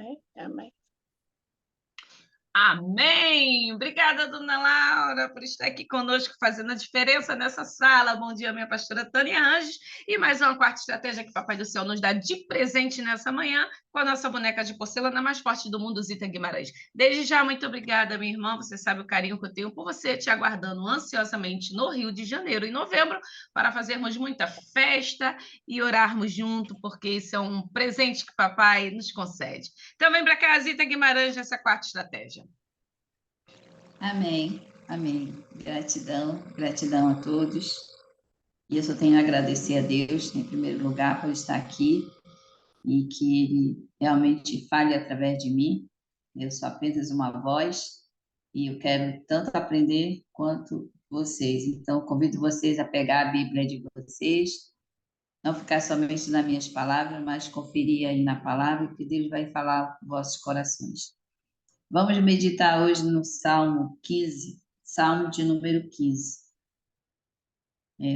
Amém. Amém. Amém! Obrigada, dona Laura, por estar aqui conosco, fazendo a diferença nessa sala. Bom dia, minha pastora Tânia Anjos. E mais uma quarta estratégia que Papai do Céu nos dá de presente nessa manhã, com a nossa boneca de porcelana mais forte do mundo, Zita Guimarães. Desde já, muito obrigada, minha irmã. Você sabe o carinho que eu tenho por você, te aguardando ansiosamente no Rio de Janeiro, em novembro, para fazermos muita festa e orarmos junto, porque isso é um presente que Papai nos concede. Então, vem para cá, Zita Guimarães, nessa quarta estratégia. Amém, amém. Gratidão, gratidão a todos. E eu só tenho a agradecer a Deus, em primeiro lugar, por estar aqui e que Ele realmente fale através de mim. Eu sou apenas uma voz e eu quero tanto aprender quanto vocês. Então, convido vocês a pegar a Bíblia de vocês, não ficar somente nas minhas palavras, mas conferir aí na palavra que Deus vai falar com vossos corações. Vamos meditar hoje no Salmo 15, Salmo de número 15.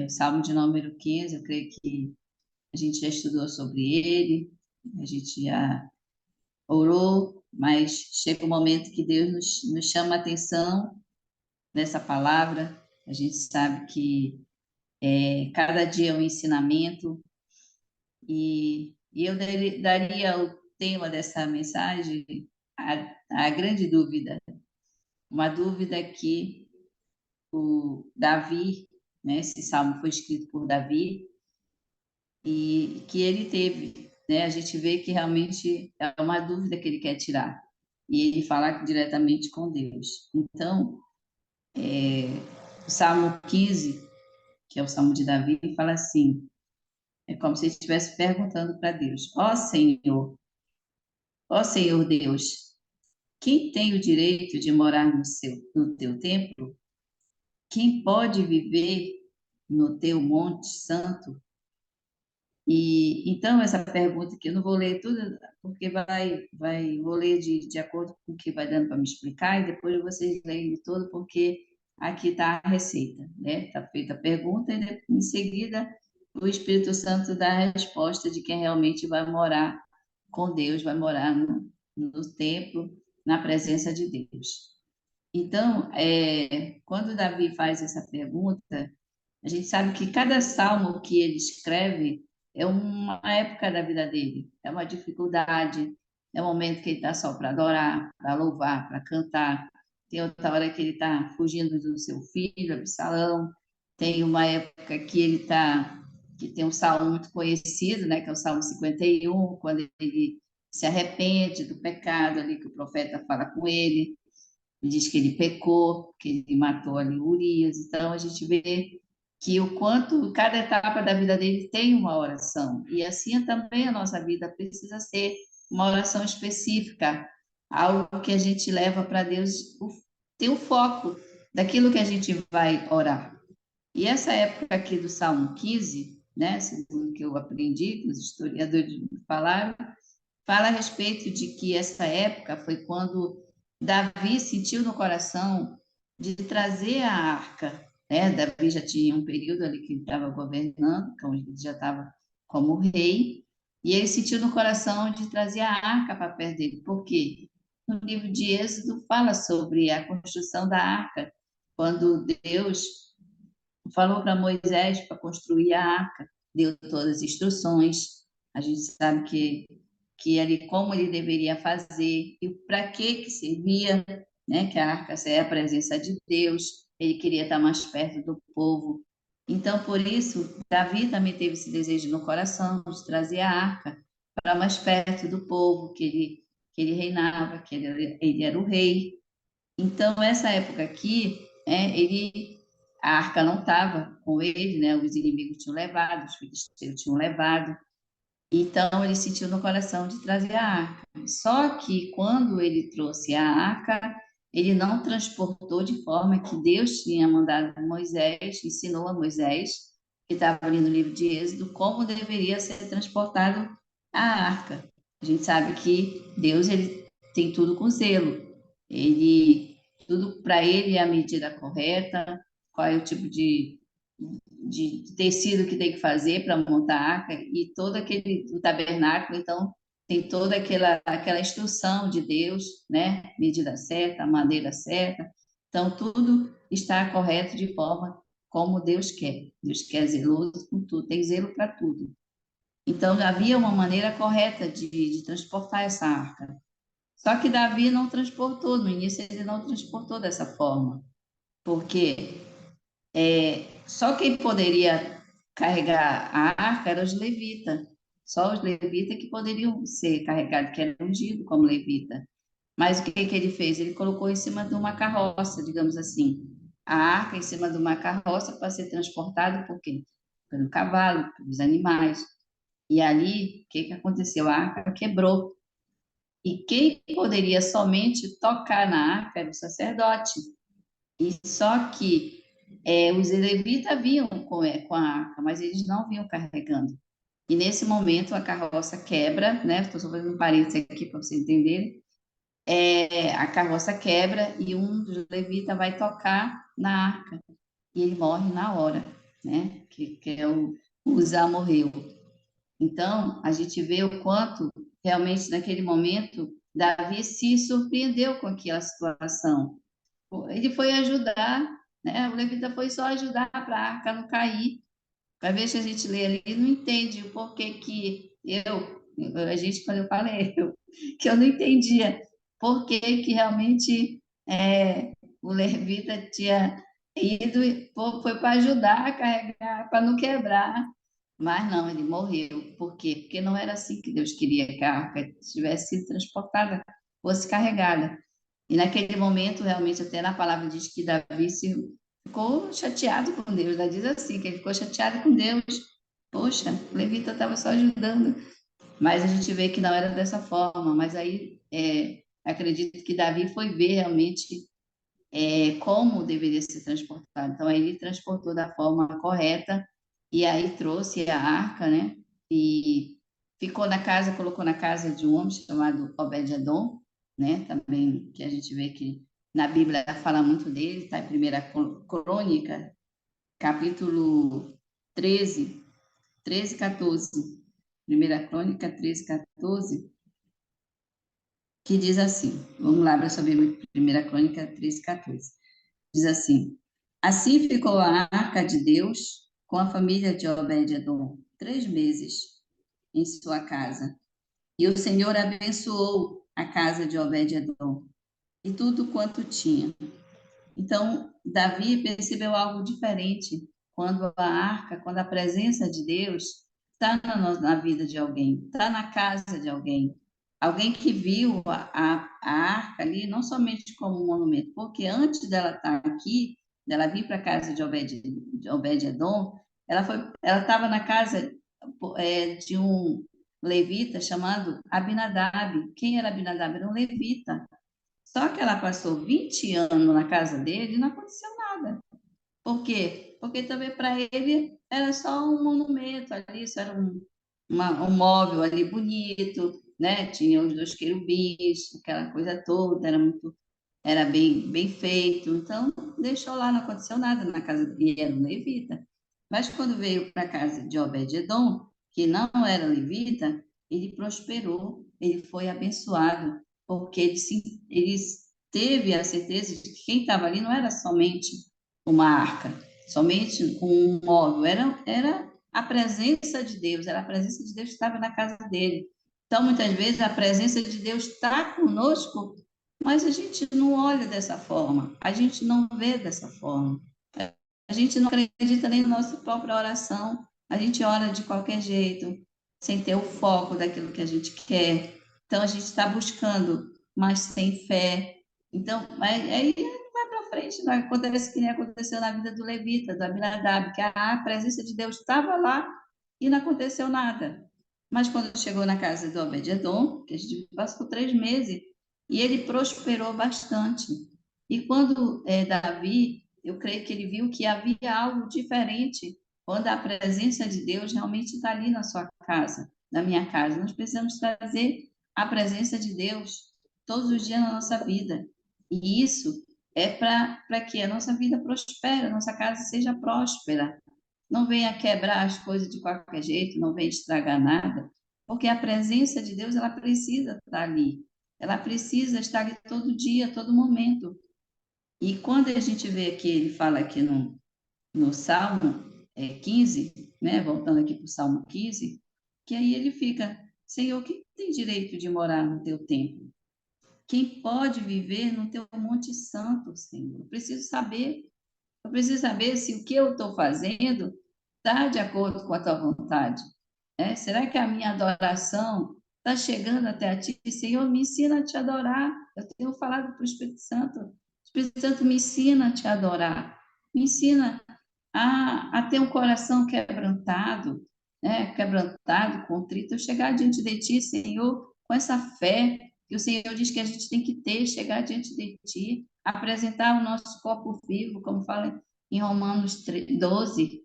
O Salmo de número 15, eu creio que a gente já estudou sobre ele, a gente já orou, mas chega um momento que Deus nos chama a atenção nessa palavra. A gente sabe que cada dia é um ensinamento, e eu daria o tema dessa mensagem, a grande dúvida, uma dúvida que o Davi, né, esse salmo foi escrito por Davi, e que ele teve, né, a gente vê que realmente é uma dúvida que ele quer tirar, e ele fala diretamente com Deus. Então, o Salmo 15, que é o Salmo de Davi, fala assim, é como se ele estivesse perguntando para Deus, ó Senhor Deus, quem tem o direito de morar no teu templo? Quem pode viver no teu monte santo? E então essa pergunta que eu não vou ler tudo, porque vou ler de acordo com o que vai dando para me explicar, e depois vocês leem de todo, porque aqui está a receita, né? Está feita a pergunta e em seguida o Espírito Santo dá a resposta de quem realmente vai morar com Deus, vai morar no templo, na presença de Deus. Então, quando Davi faz essa pergunta, a gente sabe que cada salmo que ele escreve é uma época da vida dele, é uma dificuldade, é um momento que ele está só para adorar, para louvar, para cantar. Tem outra hora que ele está fugindo do seu filho, Absalão. Tem uma época que ele está, que tem um salmo muito conhecido, né, que é o Salmo 51, quando ele se arrepende do pecado ali que o profeta fala com ele, diz que ele pecou, que ele matou ali Urias. Então a gente vê que o quanto cada etapa da vida dele tem uma oração, e assim também a nossa vida precisa ser uma oração específica, algo que a gente leva para Deus, ter o foco daquilo que a gente vai orar. E essa época aqui do Salmo 15, né, segundo o que eu aprendi, que os historiadores falaram, fala a respeito de que essa época foi quando Davi sentiu no coração de trazer a arca, né? Davi já tinha um período ali que ele estava governando, então ele já estava como rei, e ele sentiu no coração de trazer a arca para perto dele. Por quê? No livro de Êxodo fala sobre a construção da arca, quando Deus falou para Moisés para construir a arca, deu todas as instruções. A gente sabe que ali como ele deveria fazer e para que servia, né? Que a arca é a presença de Deus. Ele queria estar mais perto do povo. Então, por isso, Davi também teve esse desejo no coração de trazer a arca para mais perto do povo que ele reinava, ele era o rei. Então, essa época aqui, a arca não estava com ele, né? Os inimigos tinham levado, os filisteus tinham levado. Então, ele sentiu no coração de trazer a arca. Só que quando ele trouxe a arca, ele não transportou de forma que Deus tinha mandado a Moisés, ensinou a Moisés, que estava ali no livro de Êxodo, como deveria ser transportado a arca. A gente sabe que Deus ele tem tudo com zelo. Tudo para ele é a medida correta, qual é o tipo de tecido que tem que fazer para montar a arca, e todo o tabernáculo, então, tem toda aquela instrução de Deus, né? Medida certa, maneira certa. Então, tudo está correto de forma como Deus quer. Deus quer zeloso com tudo, tem zelo para tudo. Então, havia uma maneira correta de transportar essa arca. Só que Davi não transportou, no início ele não transportou dessa forma, porque só quem poderia carregar a arca eram os levitas. Só os levitas que poderiam ser carregados, que eram ungidos como levita. Mas o que que ele fez? Ele colocou em cima de uma carroça, digamos assim. A arca em cima de uma carroça para ser transportado por quê? Pelo cavalo, pelos animais. E ali, o que que aconteceu? A arca quebrou. E quem poderia somente tocar na arca era o sacerdote. E só que os levitas vinham com a arca, mas eles não vinham carregando. E nesse momento a carroça quebra, né? Estou só fazendo um parênteses aqui para você entender. A carroça quebra e um dos levitas vai tocar na arca e ele morre na hora, né? Que é o Uzá morreu. Então, a gente vê o quanto realmente naquele momento Davi se surpreendeu com aquela situação. Ele foi ajudar, né? O levita foi só ajudar para a arca não cair. Para ver se a gente lê ali, não entende o porquê que a gente, quando eu falei, que eu não entendia por que que realmente o levita tinha ido, foi para ajudar a carregar, para não quebrar. Mas não, ele morreu. Por quê? Porque não era assim que Deus queria que a arca tivesse sido transportada, fosse carregada. E naquele momento, realmente, até na palavra diz que Davi ficou chateado com Deus. Ela diz assim, que ele ficou chateado com Deus. Poxa, o levita estava só ajudando. Mas a gente vê que não era dessa forma. Mas aí, acredito que Davi foi ver realmente como deveria ser transportado. Então, aí ele transportou da forma correta e aí trouxe a arca, né? E ficou na casa, colocou na casa de um homem chamado Obed-Edom, né? Também que a gente vê que na Bíblia fala muito dele, está em Primeira Crônica, capítulo 13, 14. Primeira Crônica 13, 14, que diz assim, vamos lá para saber Primeira Crônica 13, 14. Diz assim: Assim ficou a arca de Deus com a família de Obed-Edom 3 meses em sua casa. E o Senhor abençoou a casa de Obed-Edom e tudo quanto tinha. Então, Davi percebeu algo diferente quando a arca, quando a presença de Deus está na vida de alguém, está na casa de alguém. Alguém que viu a arca ali, não somente como um monumento, porque antes dela estar aqui, dela vir para a casa de Obed-Edom, ela estava na casa de um levita chamado Abinadab. Quem era Abinadab? Era um levita. Só que ela passou 20 anos na casa dele e não aconteceu nada. Por quê? Porque também para ele era só um monumento ali, isso era um móvel ali bonito, né? Tinha os dois querubins, aquela coisa toda, era bem, bem feito. Então, deixou lá, não aconteceu nada na casa dele, e era um levita. Mas quando veio para a casa de Obed-Edom, que não era levita, ele prosperou, ele foi abençoado, porque ele teve a certeza de que quem estava ali não era somente uma arca, somente um móvel, era a presença de Deus, era a presença de Deus que estava na casa dele. Então, muitas vezes, a presença de Deus está conosco, mas a gente não olha dessa forma, a gente não vê dessa forma. A gente não acredita nem na nossa própria oração, a gente ora de qualquer jeito, sem ter o foco daquilo que a gente quer. Então, a gente está buscando, mas sem fé. Então, aí não vai para frente, não acontece que nem aconteceu na vida do levita, do Abinadab, que a presença de Deus estava lá e não aconteceu nada. Mas quando chegou na casa do Obed-Edom, que a gente passou 3 meses, e ele prosperou bastante. E quando Davi, eu creio que ele viu que havia algo diferente quando a presença de Deus realmente está ali na sua casa, na minha casa. Nós precisamos trazer a presença de Deus todos os dias na nossa vida. E isso é para que a nossa vida prospere, a nossa casa seja próspera. Não venha quebrar as coisas de qualquer jeito, não venha estragar nada, porque a presença de Deus, ela precisa estar ali. Ela precisa estar ali todo dia, todo momento. E quando a gente vê aqui, ele fala aqui no Salmo 15, né? Voltando aqui para o Salmo 15, que aí ele fica, Senhor, quem tem direito de morar no teu templo? Quem pode viver no teu monte santo, Senhor? Eu preciso saber se o que eu estou fazendo está de acordo com a tua vontade. Né? Será que a minha adoração está chegando até a ti? Senhor, me ensina a te adorar. Eu tenho falado para o Espírito Santo. O Espírito Santo me ensina a te adorar. Me ensina a ter um coração quebrantado, né? Quebrantado, contrito. Eu chegar diante de ti, Senhor, com essa fé que o Senhor diz que a gente tem que ter, chegar diante de ti, apresentar o nosso corpo vivo, como fala em Romanos 12.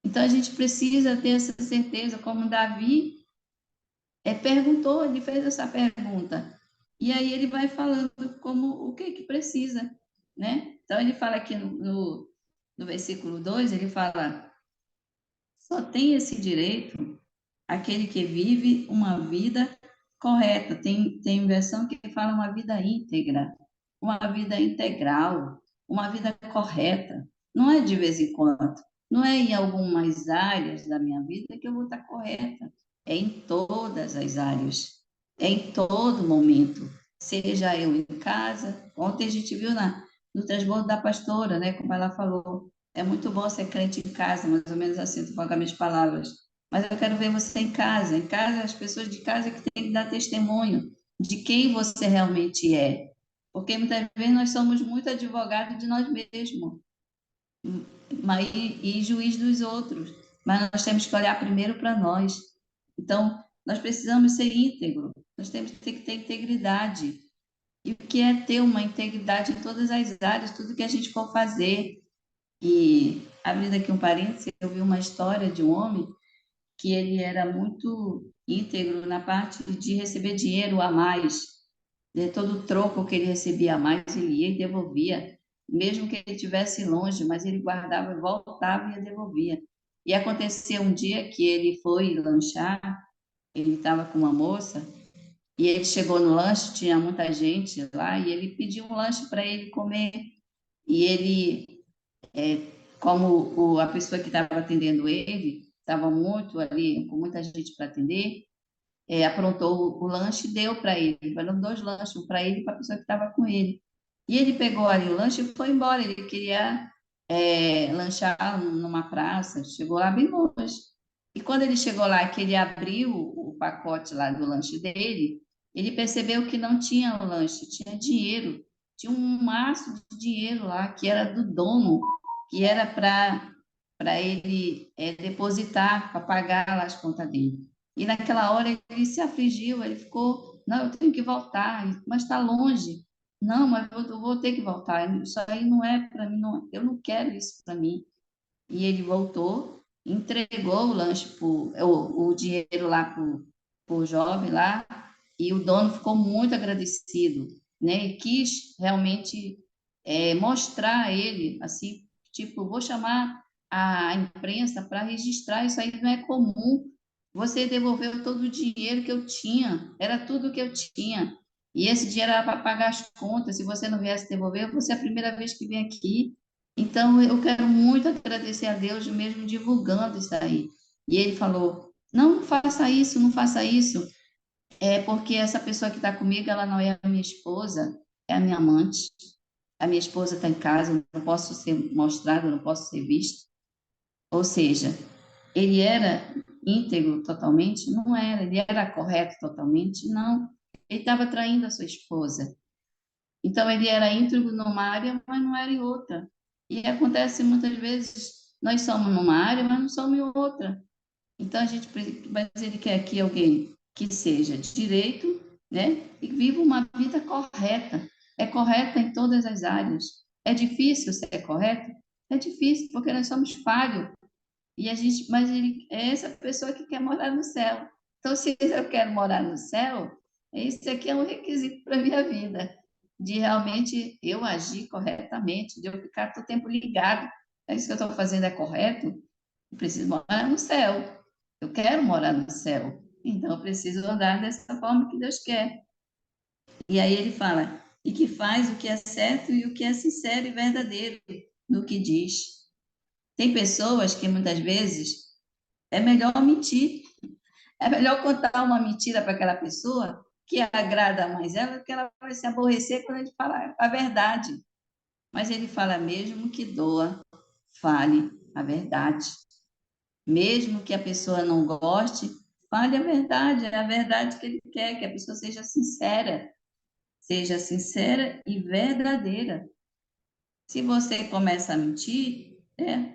Então a gente precisa ter essa certeza, como Davi perguntou, ele fez essa pergunta. E aí ele vai falando como o que que precisa, né? Então ele fala aqui no versículo 2, ele fala: só tem esse direito aquele que vive uma vida correta. Tem versão que fala uma vida íntegra, uma vida integral, uma vida correta. Não é de vez em quando, não é em algumas áreas da minha vida que eu vou estar correta, é em todas as áreas, é em todo momento. Seja eu em casa, ontem a gente viu no transbordo da pastora, né, como ela falou, é muito bom ser crente em casa, mais ou menos assim, tu paga minhas palavras, mas eu quero ver você em casa. Em casa, as pessoas de casa que têm que dar testemunho de quem você realmente é. Porque muitas vezes nós somos muito advogados de nós mesmos e juiz dos outros. Mas nós temos que olhar primeiro para nós. Então, nós precisamos ser íntegros. Nós temos que ter integridade. E o que é ter uma integridade em todas as áreas, tudo que a gente for fazer. E, abrindo aqui um parênteses, eu vi uma história de um homem que ele era muito íntegro na parte de receber dinheiro a mais. Todo o troco que ele recebia a mais, ele ia e devolvia, mesmo que ele estivesse longe, mas ele guardava, voltava e ia devolvia. E aconteceu um dia que ele foi lanchar, ele estava com uma moça, e ele chegou no lanche, tinha muita gente lá, e ele pediu um lanche para ele comer. E ele, como a pessoa que estava atendendo ele, estava muito ali, com muita gente para atender, aprontou o lanche e deu para ele. Foram dois lanches, um para ele e para a pessoa que estava com ele. E ele pegou ali o lanche e foi embora. Ele queria lanchar numa praça, chegou lá bem longe. E quando ele chegou lá, que ele abriu o pacote lá do lanche dele, ele percebeu que não tinha o lanche, tinha dinheiro. Tinha um maço de dinheiro lá, que era do dono, que era para ele depositar, para pagar lá as contas dele. E naquela hora ele se afligiu, ele ficou, não, eu tenho que voltar, mas está longe. Não, mas eu vou ter que voltar. Isso aí não é para mim, não, eu não quero isso para mim. E ele voltou, entregou o lanche, o dinheiro lá para o jovem lá, e o dono ficou muito agradecido, né? E quis realmente mostrar a ele, assim, tipo, vou chamar a imprensa para registrar, isso aí não é comum. Você devolveu todo o dinheiro que eu tinha, era tudo que eu tinha. E esse dinheiro era para pagar as contas. Se você não viesse devolver, você é a primeira vez que vem aqui. Então, eu quero muito agradecer a Deus, mesmo divulgando isso aí. E ele falou: não, não faça isso, não faça isso. É porque essa pessoa que está comigo, ela não é a minha esposa, é a minha amante. A minha esposa está em casa, eu não posso ser mostrada, eu não posso ser vista. Ou seja, ele era íntegro totalmente? Não era. Ele era correto totalmente? Não. Ele estava traindo a sua esposa. Então, ele era íntegro numa área, mas não era em outra. E acontece muitas vezes, nós somos numa área, mas não somos em outra. Então, mas ele quer que alguém que seja de direito, né, e viva uma vida correta. É correta em todas as áreas. É difícil ser correto? É difícil, porque nós somos falhos. Mas ele é essa pessoa que quer morar no céu. Então, se eu quero morar no céu, esse aqui é um requisito para a minha vida, de realmente eu agir corretamente, de eu ficar todo tempo ligado. É isso que eu estou fazendo é correto? Eu preciso morar no céu. Eu quero morar no céu. Então, eu preciso andar dessa forma que Deus quer. E aí ele fala, e que faz o que é certo e o que é sincero e verdadeiro no que diz. Tem pessoas que muitas vezes é melhor mentir, é melhor contar uma mentira para aquela pessoa que agrada mais ela, porque ela vai se aborrecer quando ele falar a verdade. Mas ele fala mesmo que doa, fale a verdade. Mesmo que a pessoa não goste, fale a verdade que ele quer, que a pessoa seja sincera e verdadeira. Se você começa a mentir,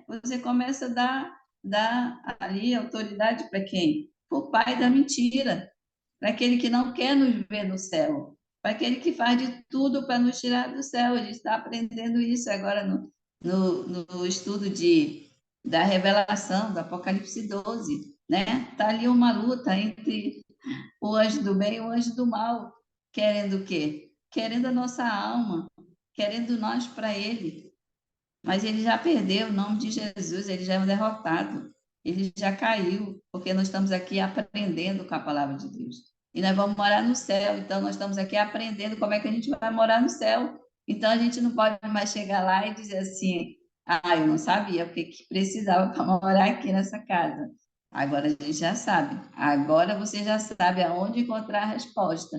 você começa a dar ali autoridade para quem? Para o pai da mentira, para aquele que não quer nos ver no céu, para aquele que faz de tudo para nos tirar do céu. A gente está aprendendo isso agora no estudo da revelação, do Apocalipse 12, né? Está ali uma luta entre o anjo do bem e o anjo do mal, querendo o quê? Querendo a nossa alma, querendo nós para ele. Mas ele já perdeu o nome de Jesus, ele já é um derrotado, ele já caiu, porque nós estamos aqui aprendendo com a palavra de Deus. E nós vamos morar no céu, então nós estamos aqui aprendendo como é que a gente vai morar no céu. Então a gente não pode mais chegar lá e dizer assim: ah, eu não sabia o que que precisava para morar aqui nessa casa. Agora a gente já sabe. Agora você já sabe aonde encontrar a resposta.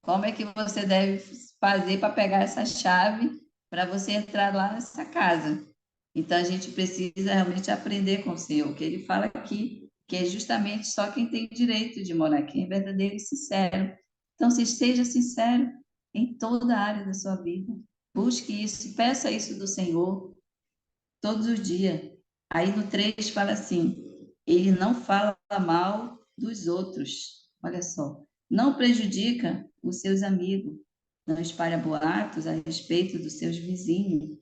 Como é que você deve fazer para pegar essa chave para você entrar lá nessa casa? Então a gente precisa realmente aprender com o Senhor, que ele fala aqui, que é justamente só quem tem direito de morar aqui, é verdadeiro e sincero. Então, seja sincero em toda a área da sua vida. Busque isso, peça isso do Senhor todos os dias. Aí no 3 fala assim: ele não fala mal dos outros. Olha só, não prejudica os seus amigos, não espalha boatos a respeito dos seus vizinhos.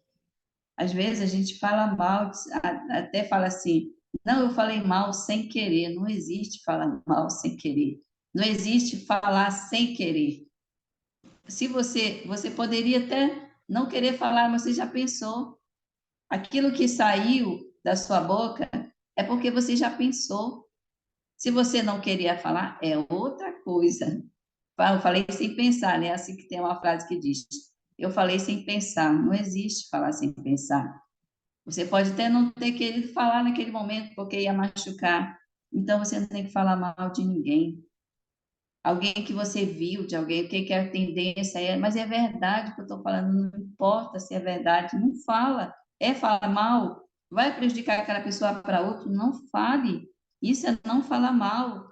Às vezes a gente fala mal, até fala assim: não, eu falei mal sem querer. Não existe falar mal sem querer. Não existe falar sem querer. Se você poderia até não querer falar, mas você já pensou. Aquilo que saiu da sua boca é porque você já pensou. Se você não queria falar, é outra coisa. Eu falei sem pensar, né? Assim que tem uma frase que diz: eu falei sem pensar. Não existe falar sem pensar. Você pode até não ter querido falar naquele momento porque ia machucar. Então você não tem que falar mal de ninguém. Alguém que você viu, de alguém, o que que é a tendência é, mas é verdade que eu estou falando, não importa se é verdade, não fala. É falar mal, vai prejudicar aquela pessoa para outro, não fale. Isso é não falar mal.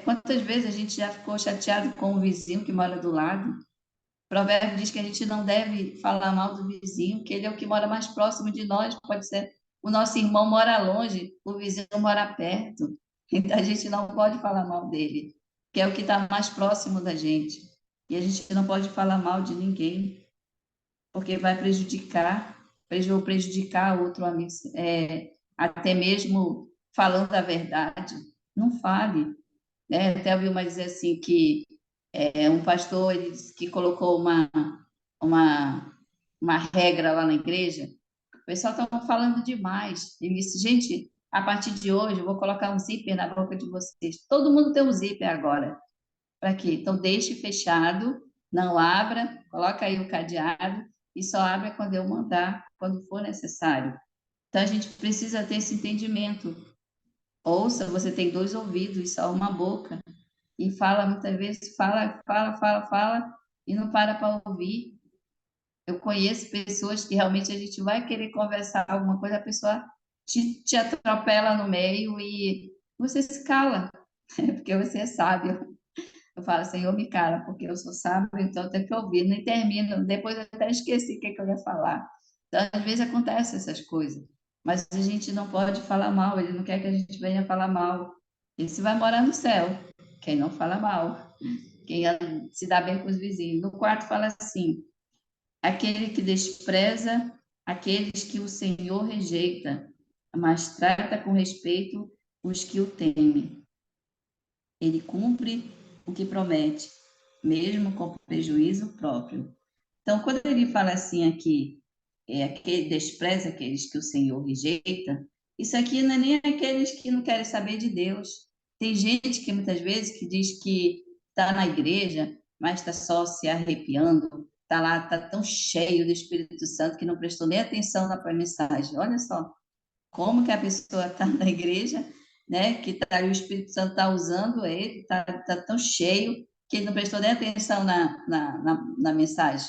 Quantas vezes a gente já ficou chateado com o vizinho que mora do lado? O provérbio diz que a gente não deve falar mal do vizinho, que ele é o que mora mais próximo de nós, pode ser o nosso irmão mora longe, o vizinho mora perto. Então a gente não pode falar mal dele, que é o que está mais próximo da gente. E a gente não pode falar mal de ninguém, porque vai prejudicar outro amigo, até mesmo falando a verdade. Não fale, né? Até ouvi uma dizer assim que um pastor ele disse que colocou uma, uma regra lá na igreja. O pessoal estava falando demais. Ele disse, gente, a partir de hoje eu vou colocar um zíper na boca de vocês. Todo mundo tem um zíper agora. Para quê? Então deixe fechado, não abra, coloca aí o cadeado e só abra quando eu mandar, quando for necessário. Então a gente precisa ter esse entendimento. Ouça, você tem dois ouvidos e só uma boca e fala muitas vezes, fala e não para ouvir. Eu conheço pessoas que realmente a gente vai querer conversar alguma coisa, a pessoa te atropela no meio e você se cala, porque você é sábio. Eu falo, Senhor, me cala, porque eu sou sábio, então eu tenho que ouvir. Nem termino, depois eu até esqueci o que eu ia falar. Então, às vezes acontecem essas coisas, mas a gente não pode falar mal, ele não quer que a gente venha falar mal. Esse vai morar no céu, quem não fala mal, quem se dá bem com os vizinhos. No quarto fala assim: aquele que despreza aqueles que o Senhor rejeita, mas trata com respeito os que o temem. Ele cumpre o que promete, mesmo com prejuízo próprio. Então, quando ele fala assim aqui, aquele despreza aqueles que o Senhor rejeita, isso aqui não é nem aqueles que não querem saber de Deus. Tem gente que muitas vezes que diz que está na igreja, mas está só se arrepiando, está lá, está tão cheio do Espírito Santo que não prestou nem atenção na mensagem. Olha só como que a pessoa está na igreja, né? Que tá, o Espírito Santo está usando ele, está tão cheio que ele não prestou nem atenção na mensagem.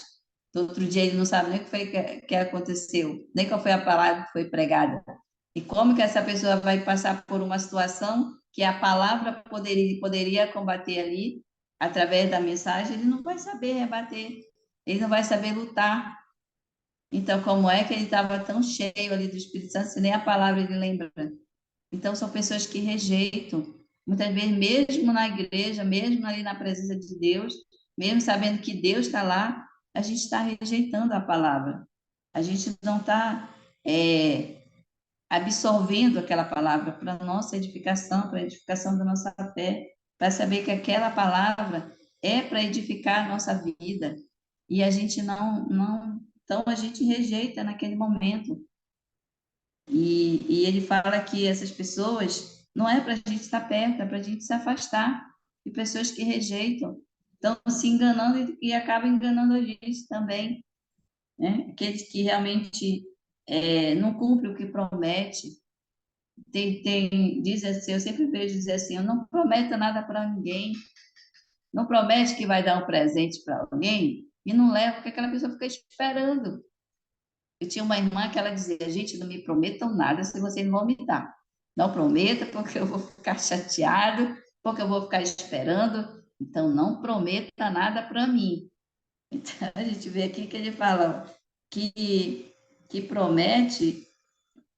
Do outro dia ele não sabe nem o que foi que aconteceu, nem qual foi a palavra que foi pregada. E como que essa pessoa vai passar por uma situação que a palavra poderia combater ali, através da mensagem, ele não vai saber rebater, ele não vai saber lutar. Então, como é que ele estava tão cheio ali do Espírito Santo, se nem a palavra ele lembra? Então, são pessoas que rejeitam, muitas vezes, mesmo na igreja, mesmo ali na presença de Deus, mesmo sabendo que Deus está lá, a gente está rejeitando a palavra. A gente não está absorvendo aquela palavra para a nossa edificação, para a edificação da nossa fé, para saber que aquela palavra é para edificar a nossa vida. E a gente então a gente rejeita naquele momento. E ele fala que essas pessoas não é para a gente estar perto, é para a gente se afastar de pessoas que rejeitam, estão se enganando e acabam enganando a gente também, né? Aqueles que realmente não cumprem o que promete. Diz assim, eu sempre vejo dizer assim, eu não prometo nada para ninguém, não promete que vai dar um presente para alguém e não leva, porque aquela pessoa fica esperando. Eu tinha uma irmã que ela dizia, gente, não me prometam nada se vocês não vão me dar. Não prometa porque eu vou ficar chateado, porque eu vou ficar esperando. Então, não prometa nada para mim. Então, a gente vê aqui que ele fala que promete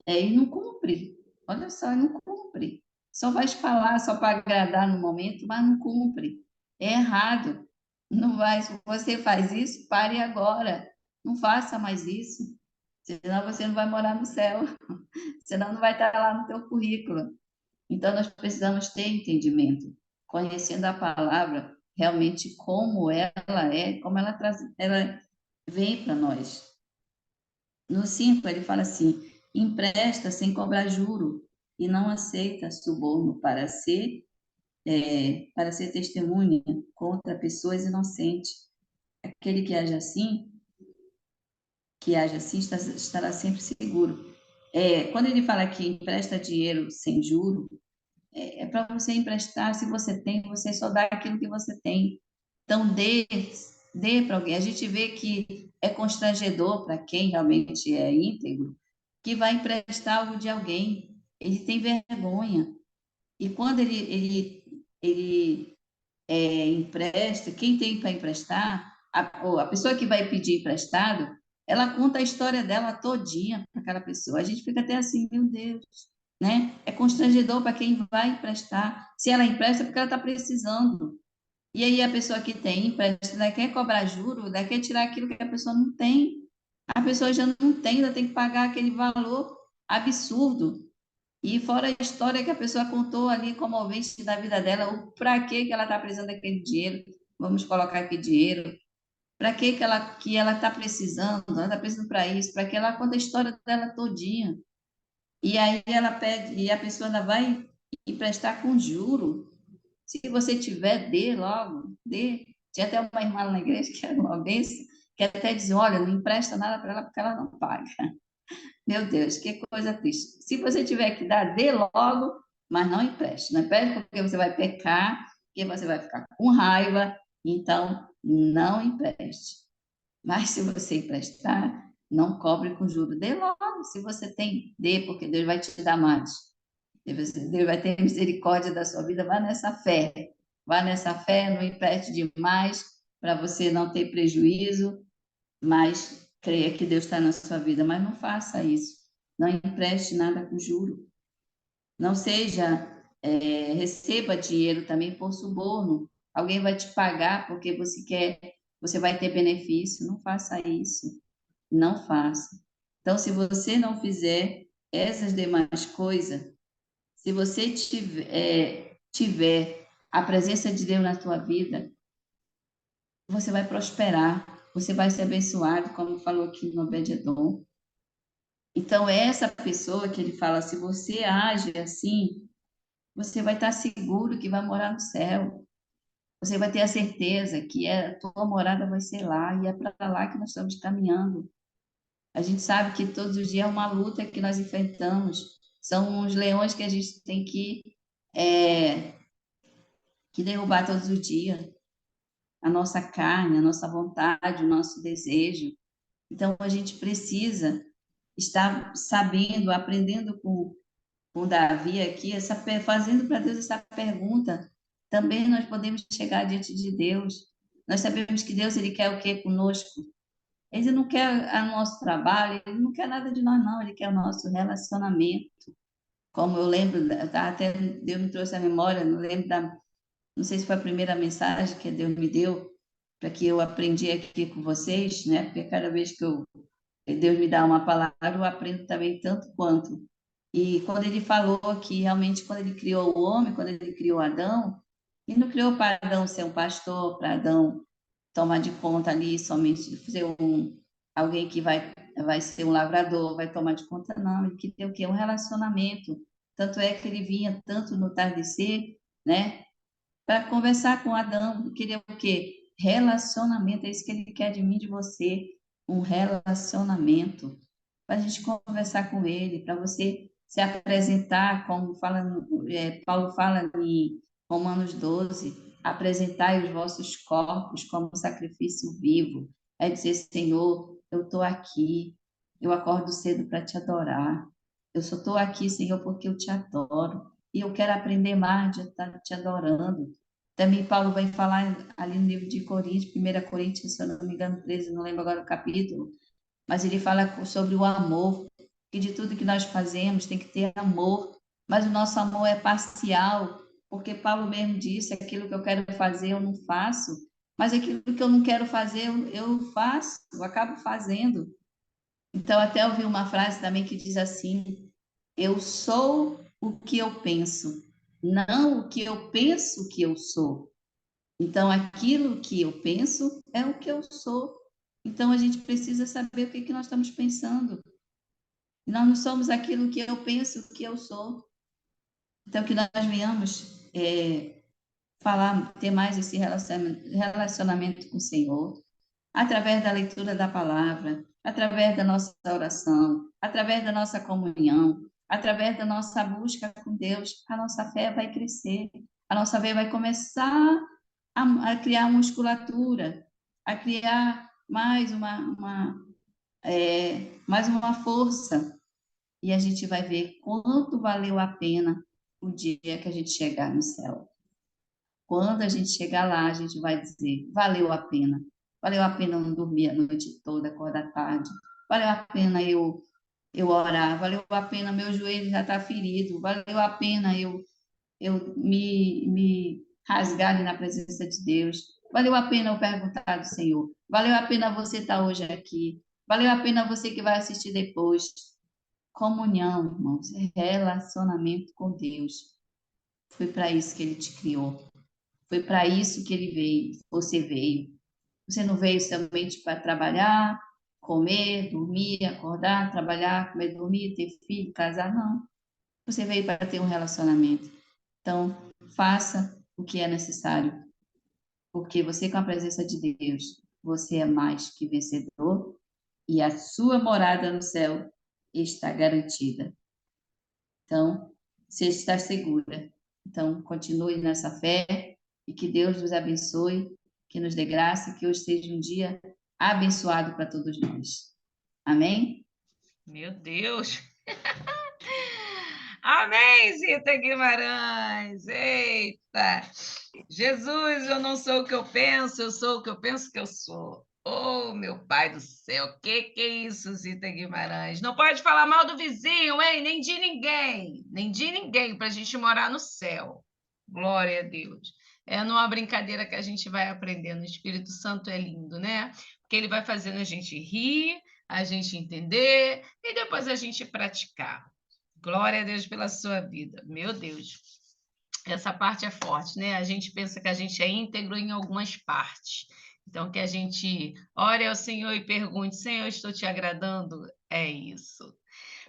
e não cumpre. Olha só, não cumpre. Só vai falar só para agradar no momento, mas não cumpre. É errado. Não vai. Se você faz isso, pare agora. Não faça mais isso. Senão você não vai morar no céu. Senão não vai estar lá no teu currículo. Então nós precisamos ter entendimento, conhecendo a palavra realmente como ela é, como ela vem para nós. No 5 ele fala assim: empresta sem cobrar juro e não aceita suborno para ser testemunha contra pessoas inocentes. Aquele que age assim estará sempre seguro. Quando ele fala que empresta dinheiro sem juro, é para você emprestar, se você tem, você só dá aquilo que você tem. Então, dê para alguém. A gente vê que é constrangedor para quem realmente é íntegro, que vai emprestar algo de alguém. Ele tem vergonha. E quando ele empresta, quem tem para emprestar, ou a pessoa que vai pedir emprestado, ela conta a história dela todinha para aquela pessoa. A gente fica até assim, meu Deus, né? É constrangedor para quem vai emprestar. Se ela empresta, é porque ela está precisando. E aí a pessoa que tem empréstimo, ela quer cobrar juro, ela quer tirar aquilo que a pessoa não tem. A pessoa já não tem, ainda tem que pagar aquele valor absurdo. E fora a história que a pessoa contou ali comovente da vida dela, o para que ela está precisando daquele dinheiro, vamos colocar aqui dinheiro, para que ela está precisando, ela está precisando para isso, para que ela conta a história dela todinha. E aí ela pede, e a pessoa ainda vai emprestar com juro. Se você tiver, dê logo, dê. Tinha até uma irmã lá na igreja que era uma bênção, que até dizia, olha, não empresta nada para ela porque ela não paga. Meu Deus, que coisa triste. Se você tiver que dar, dê logo, mas não empreste. Não empreste porque você vai pecar, porque você vai ficar com raiva. Então, não empreste. Mas se você emprestar, não cobre com juros. Dê logo. Se você tem, dê, porque Deus vai te dar mais. Deus vai ter misericórdia da sua vida. Vá nessa fé. Vá nessa fé, não empreste demais para você não ter prejuízo, mas creia que Deus está na sua vida, mas não faça isso. Não empreste nada com juro. Não seja, receba dinheiro também por suborno. Alguém vai te pagar porque você vai ter benefício. Não faça isso. Não faça. Então, se você não fizer essas demais coisas, se você tiver a presença de Deus na tua vida, você vai prosperar, você vai ser abençoado, como falou aqui no Obed-edom. Então, essa pessoa que ele fala, se você age assim, você vai estar seguro que vai morar no céu. Você vai ter a certeza que a tua morada vai ser lá, e é para lá que nós estamos caminhando. A gente sabe que todos os dias é uma luta que nós enfrentamos. São os leões que a gente tem é, que derrubar todos os dias. A nossa carne, a nossa vontade, o nosso desejo. Então, a gente precisa estar sabendo, aprendendo com Davi aqui, fazendo para Deus essa pergunta. Também nós podemos chegar diante de Deus. Nós sabemos que Deus, ele quer o quê conosco? Ele não quer o nosso trabalho, ele não quer nada de nós, não. Ele quer o nosso relacionamento. Como eu lembro, até Deus me trouxe a memória, não lembro não sei se foi a primeira mensagem que Deus me deu, para que eu aprendi aqui com vocês, né? Porque cada vez que Deus me dá uma palavra, eu aprendo também tanto quanto. E quando ele falou que realmente quando ele criou o homem, quando ele criou Adão, ele não criou para Adão ser um pastor, para Adão tomar de conta ali somente ser alguém que vai ser um lavrador, vai tomar de conta, não. Ele queria o quê? Um relacionamento. Tanto é que ele vinha tanto no tardecer, né? Para conversar com Adão, queria o quê? Relacionamento, é isso que ele quer de mim, de você, um relacionamento, para a gente conversar com ele, para você se apresentar, como Paulo fala em Romanos 12, apresentai os vossos corpos como sacrifício vivo, é dizer, Senhor, eu estou aqui, eu acordo cedo para te adorar, eu só estou aqui, Senhor, porque eu te adoro, e eu quero aprender mais de estar te adorando. Também Paulo vai falar ali no livro de Coríntios, 1 Coríntios, se eu não me engano, 13, não lembro agora o capítulo, mas ele fala sobre o amor, que de tudo que nós fazemos tem que ter amor, mas o nosso amor é parcial, porque Paulo mesmo disse, aquilo que eu quero fazer eu não faço, mas aquilo que eu não quero fazer eu faço, eu acabo fazendo. Então até ouvi uma frase também que diz assim, eu sou o que eu penso, não o que eu penso que eu sou. Então, aquilo que eu penso é o que eu sou. Então, a gente precisa saber o que que nós estamos pensando. Nós não somos aquilo que eu penso que eu sou. Então, que nós venhamos ter mais esse relacionamento com o Senhor, através da leitura da palavra, através da nossa oração, através da nossa comunhão, através da nossa busca com Deus, a nossa fé vai crescer, a nossa fé vai começar a criar musculatura, a criar mais uma força. E a gente vai ver quanto valeu a pena o dia que a gente chegar no céu. Quando a gente chegar lá, a gente vai dizer, valeu a pena. Valeu a pena eu não dormir a noite toda, acordar tarde. Valeu a pena eu orar. Valeu a pena meu joelho já estar ferido. Valeu a pena eu me rasgar ali na presença de Deus. Valeu a pena eu perguntar do Senhor. Valeu a pena você estar hoje aqui. Valeu a pena você que vai assistir depois. Comunhão, irmãos, relacionamento com Deus. Foi para isso que Ele te criou. Foi para isso que Ele veio. Você veio. Você não veio somente para trabalhar, comer, dormir, acordar, trabalhar, comer, dormir, ter filho, casar, não. Você veio para ter um relacionamento. Então, faça o que é necessário, porque você, com a presença de Deus, você é mais que vencedor e a sua morada no céu está garantida. Então, você está segura. Então, continue nessa fé e que Deus nos abençoe, que nos dê graça e que hoje seja um dia abençoado para todos nós. Amém? Meu Deus! Amém, Zita Guimarães! Eita! Jesus, eu não sou o que eu penso, eu sou o que eu penso que eu sou. Oh, meu pai do céu, que é isso, Zita Guimarães? Não pode falar mal do vizinho, hein? Nem de ninguém, para a gente morar no céu. Glória a Deus. É numa brincadeira que a gente vai aprendendo. O Espírito Santo é lindo, né? Porque ele vai fazendo a gente rir, a gente entender e depois a gente praticar. Glória a Deus pela sua vida. Meu Deus. Essa parte é forte, né? A gente pensa que a gente é íntegro em algumas partes. Então, que a gente ore ao Senhor e pergunte, Senhor, estou te agradando? É isso.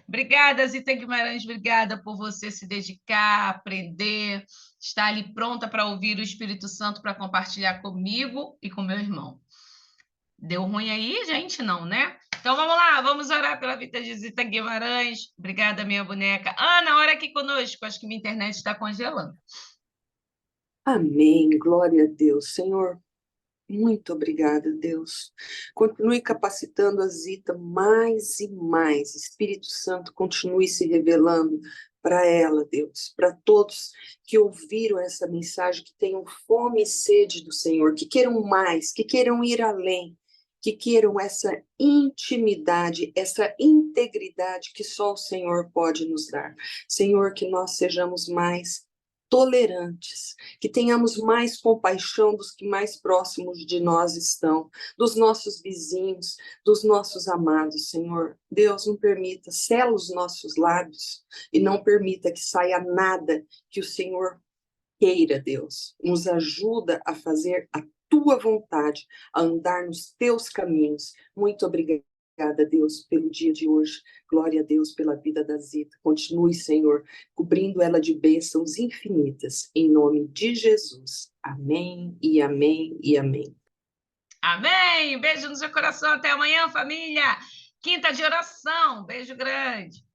Obrigada, Zita Guimarães, obrigada por você se dedicar, aprender, estar ali pronta para ouvir o Espírito Santo para compartilhar comigo e com meu irmão. Deu ruim aí, gente? Não, né? Então vamos lá, vamos orar pela vida de Zita Guimarães. Obrigada, minha boneca. Ana, ora aqui conosco, acho que minha internet está congelando. Amém. Glória a Deus. Senhor, muito obrigada, Deus. Continue capacitando a Zita mais e mais. Espírito Santo, continue se revelando para ela, Deus, para todos que ouviram essa mensagem, que tenham fome e sede do Senhor, que queiram mais, que queiram ir além, que queiram essa intimidade, essa integridade que só o Senhor pode nos dar. Senhor, que nós sejamos mais tolerantes, que tenhamos mais compaixão dos que mais próximos de nós estão, dos nossos vizinhos, dos nossos amados, Senhor. Deus, não permita, sela os nossos lábios e não permita que saia nada que o Senhor queira, Deus. Nos ajuda a fazer a tua vontade, a andar nos teus caminhos. Muito obrigada. Obrigada, Deus, pelo dia de hoje. Glória a Deus pela vida da Zita. Continue, Senhor, cobrindo ela de bênçãos infinitas. Em nome de Jesus. Amém e amém e amém. Amém. Beijo no seu coração. Até amanhã, família. Quinta de oração. Beijo grande.